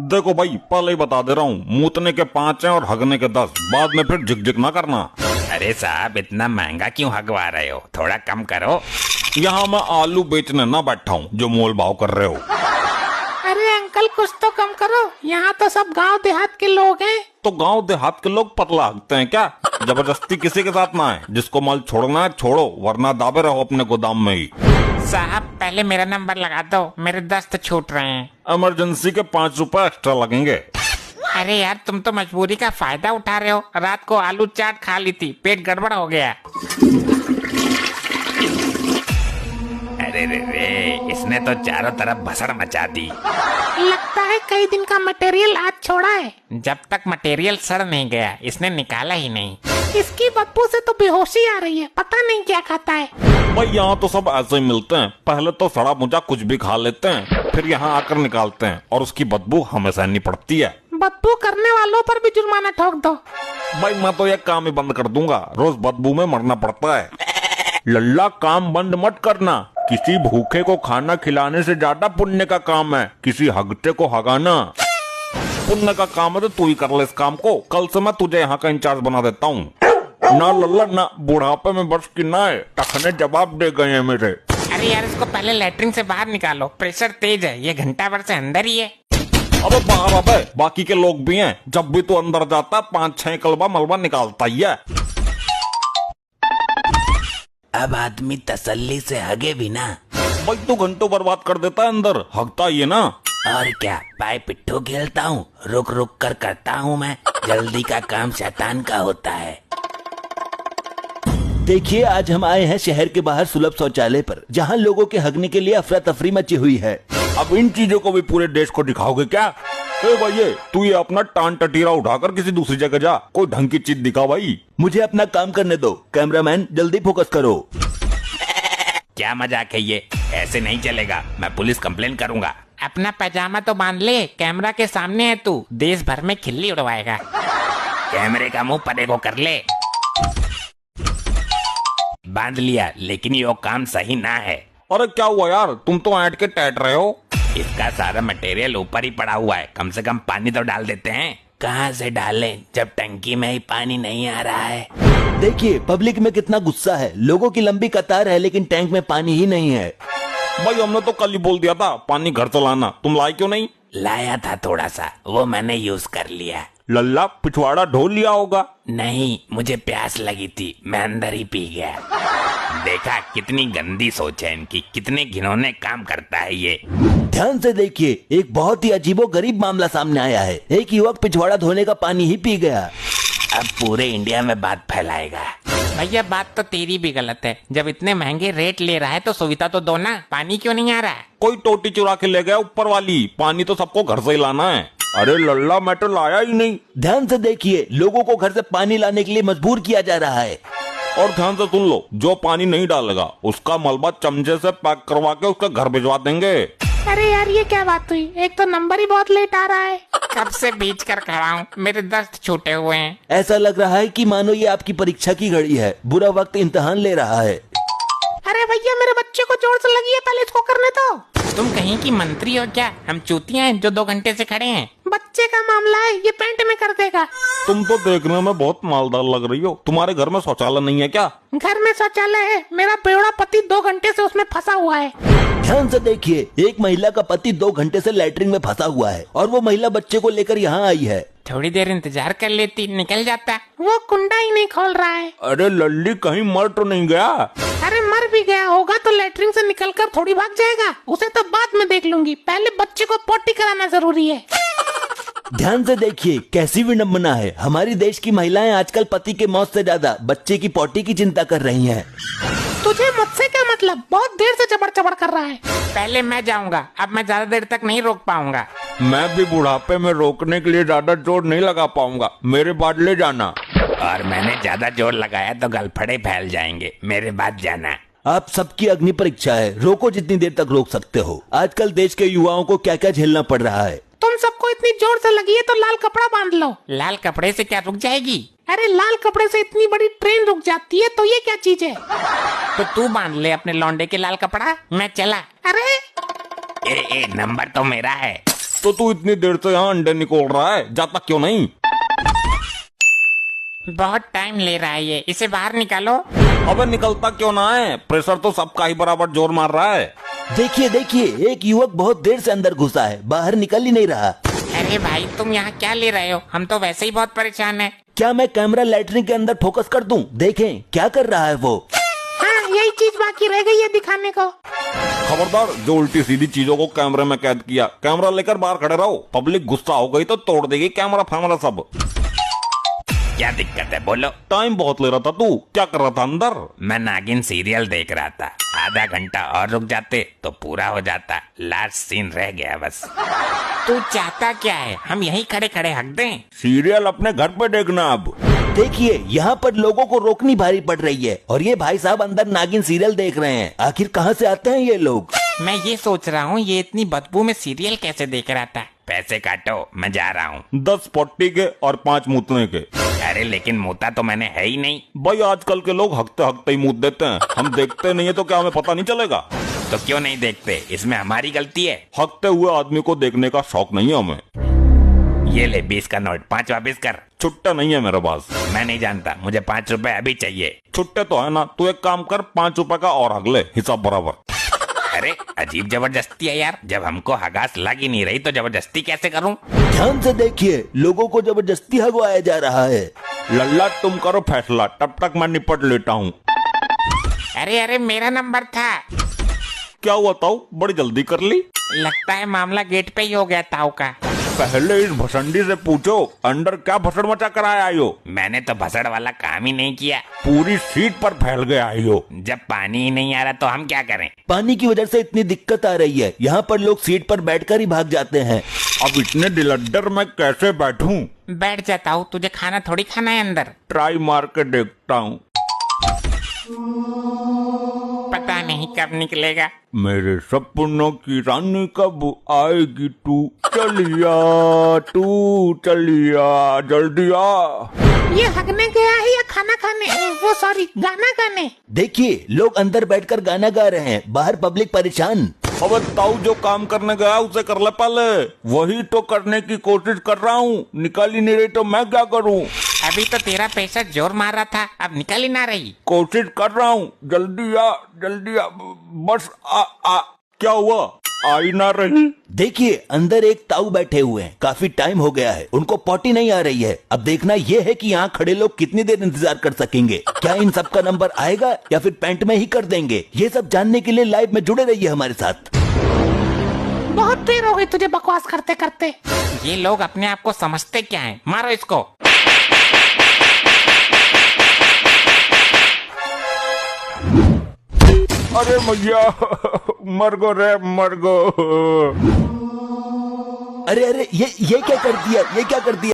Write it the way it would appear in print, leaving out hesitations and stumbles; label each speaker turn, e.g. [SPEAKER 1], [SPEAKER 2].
[SPEAKER 1] देखो भाई, पहले ही बता दे रहा हूँ, मूतने के 5 हैं और हगने के 10। बाद में फिर झिक ना करना।
[SPEAKER 2] अरे साहब, इतना महंगा क्यों हगवा रहे हो? थोड़ा कम करो।
[SPEAKER 1] यहाँ मैं आलू बेचने ना बैठा हूँ जो मोल भाव कर रहे हो।
[SPEAKER 3] अरे अंकल, कुछ तो कम करो, यहाँ तो सब गांव देहात के लोग हैं।
[SPEAKER 1] तो गांव देहात के लोग पतला हकते हैं क्या? जबरदस्ती किसी के साथ ना है। जिसको माल छोड़ना है छोड़ो, वरना दाबे रहो अपने गोदाम में ही।
[SPEAKER 3] साहब, पहले मेरा नंबर लगा दो, मेरे दस्त छूट रहे हैं।
[SPEAKER 1] इमरजेंसी के 5 रुपए एक्स्ट्रा लगेंगे।
[SPEAKER 3] अरे यार, तुम तो मजबूरी का फायदा उठा रहे हो। रात को आलू चाट खा ली थी, पेट गड़बड़ हो गया।
[SPEAKER 2] अरे रे रे, इसने तो चारों तरफ भसड़ मचा दी।
[SPEAKER 3] लगता है कई दिन का मटेरियल आज छोड़ा है। जब तक मटेरियल सड़ नहीं गया, इसने निकाला ही नहीं। इसकी बदबू से तो बेहोशी आ रही है, पता नहीं क्या खाता है।
[SPEAKER 1] भाई यहाँ तो सब ऐसे ही मिलते हैं। पहले तो सड़ा मुझा कुछ भी खा लेते हैं, फिर यहाँ आकर निकालते हैं और उसकी बदबू हमें सहनी पड़ती है।
[SPEAKER 3] बदबू करने वालों पर भी जुर्माना ठोक दो।
[SPEAKER 1] भाई मैं तो ये काम ही बंद कर दूंगा, रोज बदबू में मरना पड़ता है। लल्ला, काम बंद मत करना। किसी भूखे को खाना खिलाने से ज्यादा पुण्य का काम है किसी हगते को हगाना। पुण्य का काम है तो तू ही कर ले इस काम को। कल से मैं तुझे यहाँ का इंचार्ज बना देता हूँ। ना लल्ला ना, बुढ़ापे में बस की ना है, टखने जवाब दे गए हैं मेरे।
[SPEAKER 3] अरे यार, इसको पहले लैट्रिन से बाहर निकालो, प्रेशर तेज है, ये घंटा भर से अंदर ही है।
[SPEAKER 1] अबे बाहर अबे, बाकी के लोग भी हैं। जब भी तू अंदर जाता 5-6 कलबा मलबा निकालता ही है।
[SPEAKER 2] अब आदमी तसल्ली से हगे भी ना।
[SPEAKER 1] भाई तू घंटों बर्बाद कर देता है अंदर, हगता ही है ना।
[SPEAKER 2] और क्या, पाए पिट्ठू खेलता हूँ, रुक रुक कर करता हूँ मैं। जल्दी का काम शैतान का होता है।
[SPEAKER 4] देखिए, आज हम आए हैं शहर के बाहर सुलभ शौचालय पर, जहां लोगों के हगने के लिए अफरा तफरी मची हुई है।
[SPEAKER 1] अब इन चीजों को भी पूरे देश को दिखाओगे क्या? ए भाई, तू ये अपना टान टटीरा उठाकर किसी दूसरी जगह जा, कोई ढंग की चीज दिखा भाई।
[SPEAKER 4] मुझे अपना काम करने दो। कैमरामैन, जल्दी फोकस करो।
[SPEAKER 2] क्या मजाक है ये? ऐसे नहीं चलेगा, मैं पुलिस कंप्लेन करूंगा।
[SPEAKER 3] अपना पैजामा तो बांध ले, कैमरा के सामने है तू, देश भर में खिल्ली उड़वाएगा।
[SPEAKER 2] कैमरे का मुंह परे को कर ले। बांध लिया, लेकिन ये काम सही ना है।
[SPEAKER 1] अरे क्या हुआ यार, तुम तो ऐंठ के टैट रहे हो।
[SPEAKER 2] इसका सारा मटेरियल ऊपर ही पड़ा हुआ है, कम से कम पानी तो डाल देते हैं। कहाँ से डालें जब टंकी में ही पानी नहीं आ रहा है?
[SPEAKER 4] देखिए, पब्लिक में कितना गुस्सा है। लोगों की लंबी कतार है, लेकिन टैंक में पानी ही नहीं है।
[SPEAKER 1] भाई हमने तो कल ही बोल दिया था पानी घर से लाना, तुम लाए क्यों नहीं?
[SPEAKER 2] लाया था थोड़ा सा, वो मैंने यूज कर लिया।
[SPEAKER 1] लल्ला, पिछवाड़ा ढोल लिया होगा।
[SPEAKER 2] नहीं, मुझे प्यास लगी थी, मैं अंदर ही पी गया। देखा, कितनी गंदी सोच है इनकी, कितने घिनौने काम करता है ये।
[SPEAKER 4] ध्यान से देखिए, एक बहुत ही अजीबो गरीब मामला सामने आया है। एक युवक पिछवाड़ा धोने का पानी ही पी गया।
[SPEAKER 2] अब पूरे इंडिया में बात फैलाएगा।
[SPEAKER 3] भैया, बात तो तेरी भी गलत है। जब इतने महंगे रेट ले रहा है तो सुविधा तो दो ना। पानी क्यों नहीं आ रहा है?
[SPEAKER 1] कोई टोटी चुरा के ले गया ऊपर वाली। पानी तो सबको घर से ही लाना है। अरे लल्ला, मैं तो लाया ही नहीं।
[SPEAKER 4] ध्यान से देखिए, लोगों को घर से पानी लाने के लिए मजबूर किया जा रहा है।
[SPEAKER 1] और ध्यान से सुन लो, जो पानी नहीं डालेगा उसका मलबा चमचे से पैक करवा के उसका घर भिजवा देंगे।
[SPEAKER 3] अरे यार, ये क्या बात हुई? एक तो नंबर ही बहुत लेट आ रहा है। कब से बीच कर खड़ा हूँ, मेरे दस्त छूटे हुए हैं।
[SPEAKER 4] ऐसा लग रहा है कि मानो ये आपकी परीक्षा की घड़ी है। बुरा वक्त इम्तिहान ले रहा है।
[SPEAKER 3] अरे भैया, मेरे बच्चे को जोर से लगी है, पहले इसको करने दो। तुम कहीं की मंत्री हो क्या? हम चूतियां हैं जो 2 घंटे से खड़े हैं। बच्चे का मामला है, ये पेंट में कर देगा।
[SPEAKER 1] तुम तो देखने में बहुत मालदार लग रही हो। तुम्हारे घर में शौचालय नहीं है क्या?
[SPEAKER 3] घर में शौचालय है, मेरा बेवड़ा पति 2 घंटे से उसमें फंसा हुआ है।
[SPEAKER 4] ध्यान से देखिए, एक महिला का पति 2 घंटे से लैट्रिन में फंसा हुआ है और वो महिला बच्चे को लेकर यहाँ आई है।
[SPEAKER 3] थोड़ी देर इंतजार कर लेती, निकल जाता। वो कुंडा ही नहीं खोल रहा है।
[SPEAKER 1] अरे लल्ली, कहीं मर तो नहीं गया?
[SPEAKER 3] अरे मर भी गया होगा तो लैट्रिन से निकलकर थोड़ी भाग जाएगा। उसे तो बाद में देख लूंगी, पहले बच्चे को पोटी कराना जरूरी है।
[SPEAKER 4] ध्यान से देखिए, कैसी विडम्बना है। हमारी देश की महिलाएं आजकल पति के मौत से ज्यादा बच्चे की पोटी की चिंता कर रही हैं।
[SPEAKER 3] तुझे मुझसे क्या मतलब? बहुत देर से चबड़ चबड़ कर रहा है। पहले मैं जाऊंगा, अब मैं ज्यादा देर तक नहीं रोक पाऊंगा।
[SPEAKER 1] मैं भी बुढ़ापे में रोकने के लिए ज्यादा जोर नहीं लगा पाऊंगा, मेरे बाद ले जाना।
[SPEAKER 2] और मैंने ज्यादा जोर लगाया तो गलफड़े फैल जाएंगे, मेरे बाद जाना।
[SPEAKER 4] आप सबकी अग्नि परीक्षा है, रोको जितनी देर तक रोक सकते हो। आजकल देश के युवाओं को क्या क्या झेलना पड़ रहा है।
[SPEAKER 3] तुम सबको इतनी जोर से लगी है तो लाल कपड़ा बांध लो। लाल कपड़े से क्या रुक जाएगी? अरे लाल कपड़े से इतनी बड़ी ट्रेन रुक जाती है तो ये क्या चीज है? तो तू बांध ले अपने लौंडे के लाल कपड़ा, मैं चला। अरे
[SPEAKER 2] ए नंबर तो मेरा है।
[SPEAKER 1] तो तू इतनी देर से यहाँ अंडे निकोल रहा है, जाता क्यों नहीं?
[SPEAKER 3] बहुत टाइम ले रहा है ये, इसे बाहर निकालो।
[SPEAKER 1] अबे निकलता क्यों ना है? प्रेशर तो सबका ही बराबर जोर मार रहा है।
[SPEAKER 4] देखिए देखिए, एक युवक बहुत देर से अंदर घुसा है, बाहर निकल ही नहीं रहा।
[SPEAKER 3] अरे भाई तुम यहाँ क्या ले रहे हो? हम तो वैसे ही बहुत परेशान हैं।
[SPEAKER 4] क्या मैं कैमरा लैट्रिन के अंदर फोकस कर दूं? देखें क्या कर रहा है वो।
[SPEAKER 3] हाँ यही चीज बाकी रह गई है दिखाने को।
[SPEAKER 1] खबरदार, जो उल्टी सीधी चीजों को कैमरे में कैद किया, कैमरा लेकर बाहर खड़े रहो। पब्लिक गुस्सा हो गई तो तोड़ देगी कैमरा फैमरा सब।
[SPEAKER 2] क्या दिक्कत है बोलो?
[SPEAKER 1] टाइम बहुत ले रहा था, तू क्या कर रहा था अंदर?
[SPEAKER 2] मैं नागिन सीरियल देख रहा था, आधा घंटा और रुक जाते तो पूरा हो जाता, लास्ट सीन रह गया बस।
[SPEAKER 3] तू चाहता क्या है? हम यहीं खड़े खड़े हक दें?
[SPEAKER 1] सीरियल अपने घर पे देखना। अब
[SPEAKER 4] देखिए यहाँ पर लोगों को रोकनी भारी पड़ रही है और ये भाई साहब अंदर नागिन सीरियल देख रहे हैं। आखिर कहाँ से आते हैं ये लोग?
[SPEAKER 3] मैं ये सोच रहा हूँ ये इतनी बदबू में सीरियल कैसे देख रहा था।
[SPEAKER 2] पैसे काटो, मैं जा रहा हूँ।
[SPEAKER 1] 10 पट्टी के और 5 मूतने के।
[SPEAKER 2] अरे लेकिन मुता तो मैंने है ही नहीं।
[SPEAKER 1] भाई आजकल के लोग हकते हकते ही मूत देते हैं, हम देखते नहीं है तो क्या हमें पता नहीं चलेगा?
[SPEAKER 2] तो क्यों नहीं देखते? इसमें हमारी गलती है?
[SPEAKER 1] हकते हुए आदमी को देखने का शौक नहीं है हमें।
[SPEAKER 2] ये ले 20 का नोट, 5 वापिस कर।
[SPEAKER 1] छुट्टा नहीं है मेरे पास।
[SPEAKER 2] मैं नहीं जानता, मुझे 5 रुपए अभी चाहिए।
[SPEAKER 1] छुट्टे तो है ना, तू एक काम कर, 5 रुपए का और हक ले, हिसाब बराबर।
[SPEAKER 2] अरे अजीब जबरदस्ती है यार, जब हमको हगास लग ही नहीं रही तो जबरदस्ती कैसे करूं?
[SPEAKER 4] ध्यान से देखिए, लोगों को जबरदस्ती हगवाया जा रहा है।
[SPEAKER 1] लल्ला तुम करो फैसला, तब तक मैं निपट लेता हूँ।
[SPEAKER 3] अरे अरे मेरा नंबर था।
[SPEAKER 1] क्या हुआ ताऊ, बड़ी जल्दी कर ली?
[SPEAKER 3] लगता है मामला गेट पे ही हो गया ताऊ का।
[SPEAKER 1] पहले इस भसंडी से पूछो अंदर क्या भसड़ मचा कर आई हो।
[SPEAKER 2] मैंने तो भसड़ वाला काम ही नहीं किया।
[SPEAKER 1] पूरी सीट पर फैल गए आई हो।
[SPEAKER 2] जब पानी ही नहीं आ रहा तो हम क्या करें?
[SPEAKER 4] पानी की वजह से इतनी दिक्कत आ रही है, यहाँ पर लोग सीट पर बैठकर ही भाग जाते हैं।
[SPEAKER 1] अब इतने डिलड्डर मैं कैसे बैठूं?
[SPEAKER 3] बैठ जाता हूँ, तुझे खाना थोड़ी खाना है अंदर।
[SPEAKER 1] ट्राई मार के देखता हूँ।
[SPEAKER 3] पता नहीं कब निकलेगा।
[SPEAKER 1] मेरे सपनों की रानी कब आएगी तू? चलिया तू चलिया, जल्दी आ।
[SPEAKER 3] ये हगने गया है या खाना खाने, वो सॉरी गाना गाने?
[SPEAKER 4] देखिए लोग अंदर बैठकर गाना गा रहे हैं, बाहर पब्लिक परेशान।
[SPEAKER 1] अब ताऊ जो काम करने गया उसे कर ले पहले। वही तो करने की कोशिश कर रहा हूँ, निकाल ही नहीं रही तो मैं क्या करूँ?
[SPEAKER 3] अभी तो तेरा पैसा जोर मार रहा था, अब निकल ही ना रही।
[SPEAKER 1] कोशिश कर रहा हूँ, जल्दी आ जल्दी आ, बस आ। क्या हुआ, आ ही ना रही?
[SPEAKER 4] देखिए अंदर एक ताऊ बैठे हुए हैं, काफी टाइम हो गया है, उनको पॉटी नहीं आ रही है। अब देखना ये है कि यहाँ खड़े लोग कितनी देर इंतजार कर सकेंगे। क्या इन सब का नंबर आएगा या फिर पेंट में ही कर देंगे? ये सब जानने के लिए लाइव में जुड़े रहिए हमारे साथ।
[SPEAKER 3] बहुत देर हो गई तुझे बकवास करते करते। ये लोग अपने आप को समझते क्या है? मारो इसको।
[SPEAKER 1] अरे मैया, मर गो रे मर गो।
[SPEAKER 4] अरे अरे ये क्या कर दिया, ये क्या कर दिया?